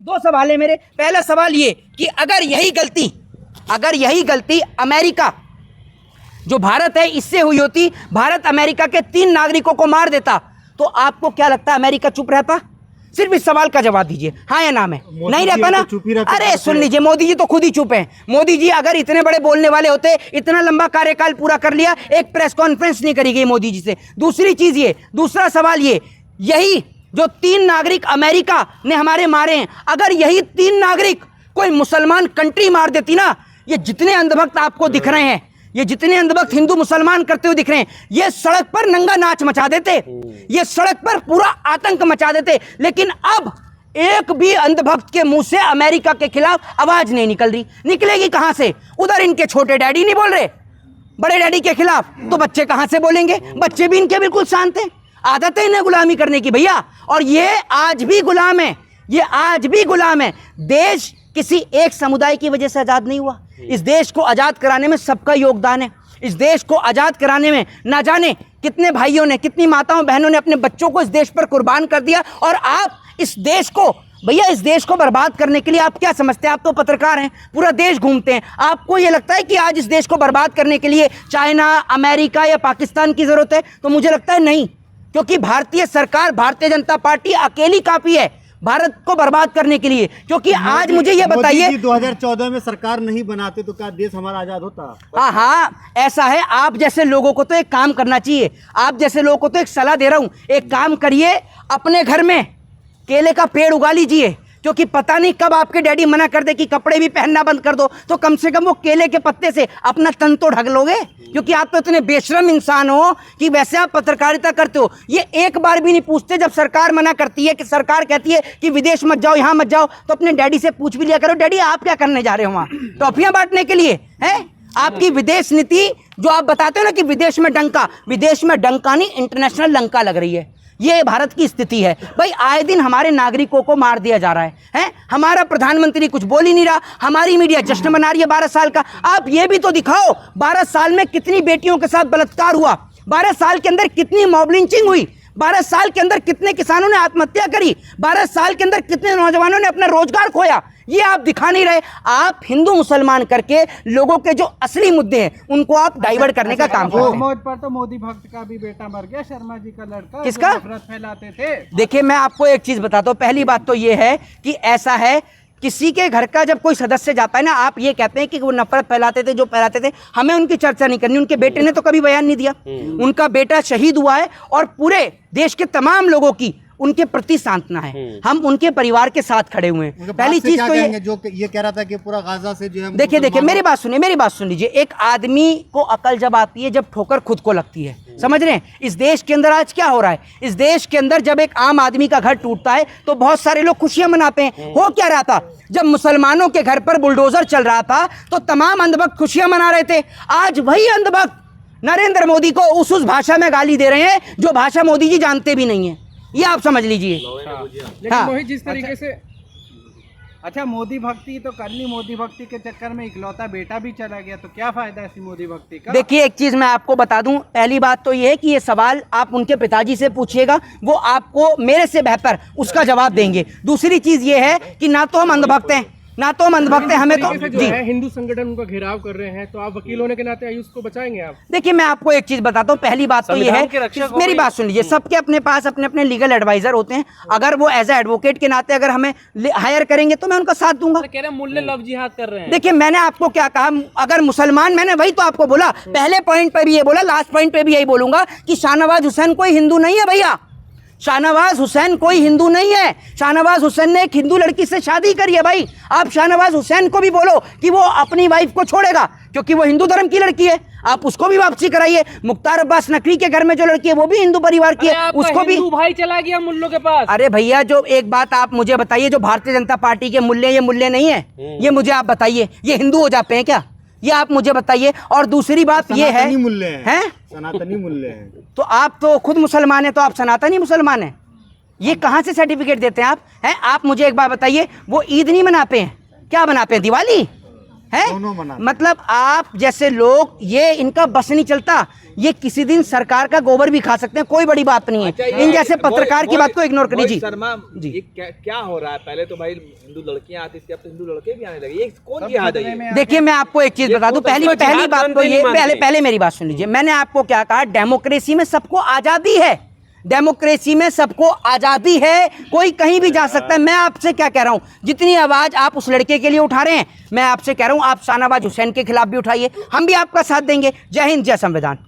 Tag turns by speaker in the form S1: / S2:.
S1: दो सवाल है मेरे। पहला सवाल ये कि अगर यही गलती अमेरिका जो भारत है इससे हुई होती, भारत अमेरिका के 3 नागरिकों को मार देता, तो आपको क्या लगता है अमेरिका चुप रहता? सिर्फ इस सवाल का जवाब दीजिए, हाँ या ना में। नहीं रहता ना? अरे सुन लीजिए, मोदी जी तो खुद ही चुप हैं। मोदी जी अगर इतने बड़े बोलने वाले होते, इतना लंबा कार्यकाल पूरा कर लिया, एक प्रेस कॉन्फ्रेंस नहीं करी गई मोदी जी से। दूसरी चीज ये, दूसरा सवाल ये, यही जो 3 नागरिक अमेरिका ने हमारे मारे हैं, अगर यही 3 नागरिक कोई मुसलमान कंट्री मार देती ना, ये जितने अंधभक्त आपको दिख रहे हैं, ये जितने अंधभक्त हिंदू मुसलमान करते हुए दिख रहे हैं, ये सड़क पर नंगा नाच मचा देते, ये सड़क पर पूरा आतंक मचा देते। लेकिन अब एक भी अंधभक्त के मुंह से अमेरिका के खिलाफ आवाज नहीं निकल रही। निकलेगी कहां से? उधर इनके छोटे डैडी नहीं बोल रहे बड़े डैडी के खिलाफ, तो बच्चे कहां से बोलेंगे? बच्चे भी इनके बिल्कुल शांत हैं। आदत है इन्हें गुलामी करने की भैया, और ये आज भी गुलाम है, ये आज भी गुलाम है। देश किसी एक समुदाय की वजह से आजाद नहीं हुआ। इस देश को आजाद कराने में सबका योगदान है। इस देश को आजाद कराने में ना जाने कितने भाइयों ने, कितनी माताओं बहनों ने अपने बच्चों को इस देश पर कुर्बान कर दिया। और आप इस देश को, भैया इस देश को बर्बाद करने के लिए आप क्या समझते हैं? आप तो पत्रकार हैं, पूरा देश घूमते हैं, आपको ये लगता है कि आज इस देश को बर्बाद करने के लिए चाइना, अमेरिका या पाकिस्तान की जरूरत है? तो मुझे लगता है नहीं, क्योंकि भारतीय सरकार, भारतीय जनता पार्टी अकेली काफी है भारत को बर्बाद करने के लिए। क्योंकि आज मुझे ये बताइए,
S2: 2014 में सरकार नहीं बनाते तो क्या देश हमारा आजाद होता?
S1: हाँ, ऐसा है। आप जैसे लोगों को तो एक काम करना चाहिए, आप जैसे लोगों को तो एक सलाह दे रहा हूं, एक काम करिए, अपने घर में केले का पेड़ उगा लीजिए, क्योंकि पता नहीं कब आपके डैडी मना कर दे कि कपड़े भी पहनना बंद कर दो, तो कम से कम वो केले के पत्ते से अपना तन तो ढक लोगे। क्योंकि आप तो इतने बेशरम इंसान हो कि वैसे आप पत्रकारिता करते हो, ये एक बार भी नहीं पूछते। जब सरकार मना करती है, कि सरकार कहती है कि विदेश मत जाओ, यहाँ मत जाओ, तो अपने डैडी से पूछ भी लिया करो, डैडी आप क्या करने जा रहे हो वहाँ? टॉफियाँ बांटने के लिए हैं? आपकी विदेश नीति जो आप बताते हो ना कि विदेश में डंका, विदेश में डंका नहीं, इंटरनेशनल लंका लग रही है। ये भारत की स्थिति है भाई। आए दिन हमारे नागरिकों को मार दिया जा रहा है? हमारा प्रधानमंत्री कुछ बोल ही नहीं रहा, हमारी मीडिया जश्न मना रही है 12 साल का। आप ये भी तो दिखाओ 12 साल में कितनी बेटियों के साथ बलात्कार हुआ, 12 साल के अंदर कितनी मॉब लिंचिंग हुई, 12 साल के अंदर कितने किसानों ने आत्महत्या करी, 12 साल के अंदर कितने नौजवानों ने अपना रोजगार खोया। ये आप दिखा नहीं रहे। आप हिंदू मुसलमान करके लोगों के जो असली मुद्दे हैं उनको आप डाइवर्ट करने का काम करते हैं।
S3: मौज पर तो मोदी भक्त का भी बेटा मर गया, शर्मा जी का लड़का।
S1: किसका?
S3: नफरत फैलाते थे।
S1: देखिए मैं आपको एक चीज बताता हूँ। पहली बात तो ये है कि ऐसा है, किसी के घर का जब कोई सदस्य जाता है ना, आप ये कहते हैं कि वो नफरत फैलाते थे, जो फैलाते थे, हमें उनकी चर्चा नहीं करनी। उनके बेटे ने तो कभी बयान नहीं दिया, उनका बेटा शहीद हुआ है और पूरे देश के तमाम लोगों की उनके प्रति सांत्वना है। हम उनके परिवार के साथ खड़े हुए हैं। पहली चीज तो ये
S2: जो ये कह रहा था कि पूरा गाजा से जो है,
S1: देखिए मेरी बात सुन लीजिए। एक आदमी को अकल जब आती है जब ठोकर खुद को लगती है, समझ रहे हैं? इस देश के अंदर आज क्या हो रहा है? इस देश के अंदर जब एक आम आदमी का घर टूटता है तो बहुत सारे लोग खुशियां मनाते हैं। हो क्या रहा था? जब मुसलमानों के घर पर बुलडोजर चल रहा था तो तमाम अंधभक्त खुशियां मना रहे थे। आज वही अंधभक्त नरेंद्र मोदी को उस भाषा में गाली दे रहे हैं जो भाषा मोदी जी जानते भी नहीं है। ये आप समझ लीजिए।
S3: लेकिन मोहित जिस तरीके से, अच्छा मोदी भक्ति तो कर ली, मोदी भक्ति के चक्कर में इकलौता बेटा भी चला गया, तो क्या फायदा ऐसी मोदी भक्ति का?
S1: देखिए एक चीज मैं आपको बता दूं। पहली बात तो ये है कि ये सवाल आप उनके पिताजी से पूछिएगा, वो आपको मेरे से बेहतर उसका जवाब देंगे। दूसरी चीज ये है कि ना तो हम अंधभक्त हैं, ना तो हम अंधभक्त हैं, हमें तो
S3: जी हिंदू संगठन उनका घेराव कर रहे हैं, तो आप वकील होने के नाते आयुष को बचाएंगे आप?
S1: देखिए मैं आपको एक चीज बताता हूँ। पहली बात तो ये है, मेरी बात सुन लीजिए, सबके अपने पास अपने अपने लीगल एडवाइजर होते हैं। अगर वो एज ए एडवोकेट के नाते अगर हमें हायर करेंगे तो मैं उनका साथ दूंगा।
S4: कह रहे हैं मुल्ले लव जिहाद कर रहे हैं।
S1: देखिए मैंने आपको क्या कहा, अगर मुसलमान, मैंने वही तो आपको बोला, पहले पॉइंट पे भी ये बोला, लास्ट पॉइंट पे भी यही बोलूंगा कि शाहनवाज हुसैन कोई हिंदू नहीं है भैया। शाहनवाज हुसैन कोई हिंदू नहीं है। शाहनवाज हुसैन ने एक हिंदू लड़की से शादी करी है भाई। आप शाहनवाज हुसैन को भी बोलो कि वो अपनी वाइफ को छोड़ेगा क्योंकि वो हिंदू धर्म की लड़की है, आप उसको भी वापसी कराइए। मुख्तार अब्बास नकवी के घर में जो लड़की है वो भी हिंदू परिवार की है, उसको भी।
S4: भाई चला गया मुल्लों के पास।
S1: अरे भैया जो एक बात आप मुझे बताइए, जो भारतीय जनता पार्टी के मूल्य, ये मूल्य नहीं है, ये मुझे आप बताइए, ये हिंदू हो जाते हैं क्या? ये आप मुझे बताइए। और दूसरी बात ये है,
S2: सनातनी मूल्य है।
S1: तो आप तो खुद मुसलमान हैं, तो आप सनातनी मुसलमान हैं? ये कहाँ से सर्टिफिकेट देते हैं आप? हैं आप मुझे एक बात बताइए, वो ईद नहीं मनाते हैं, क्या मनाते हैं? दिवाली। है।
S2: दोनों मनाते।
S1: मतलब आप जैसे लोग, ये इनका बस नहीं चलता, ये किसी दिन सरकार का गोबर भी खा सकते हैं, कोई बड़ी बात नहीं है। इन जैसे पत्रकार की बात को इग्नोर करिए जी।
S5: शर्मा
S1: जी।
S5: ये क्या हो रहा है? पहले तो भाई हिंदू लड़कियां आती थी, अब तो हिंदू लड़के भी आने लगे। ये कौन जिहाद है ये?
S1: देखिए मैं आपको एक चीज बता दूं, पहली बात तो ये, पहले मेरी बात सुन लीजिए। मैंने आपको क्या कहा, डेमोक्रेसी में सबको आजादी है, डेमोक्रेसी में सबको आजादी है, कोई कहीं भी जा सकता है। मैं आपसे क्या कह रहा हूं, जितनी आवाज आप उस लड़के के लिए उठा रहे हैं, मैं आपसे कह रहा हूं आप शाहनवाज हुसैन के खिलाफ भी उठाइए, हम भी आपका साथ देंगे। जय हिंद, जय संविधान।